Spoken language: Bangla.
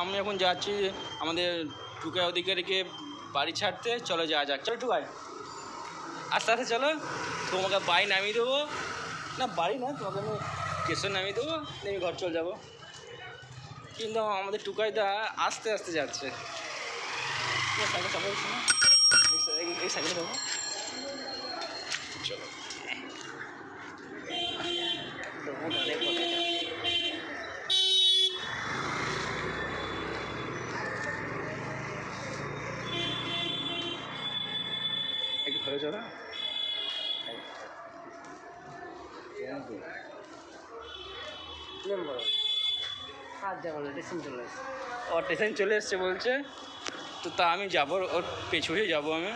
আমি এখন যাচ্ছি আমাদের টুকাই অধিকারীকে বাড়ি ছাড়তে। চলো যাওয়া যাক। চলো টুকাই, আস্তে আস্তে চলো। তোমাকে বাড়ি নামিয়ে দেবো, না বাড়ি না, তোমাকে আমি স্টেশন নামিয়ে দেবো, আমি ঘর চলে যাবো। কিন্তু আমাদের টুকাইদা আস্তে আস্তে যাচ্ছে। সাইকেল চাপাচ্ছি না, এই সাইকেল দেবো। চলো একটু ধরে চলো। ও স্টেশন চলে এসছে বলছে, তো তা আমি যাবো, ওর পেছনে যাবো আমি।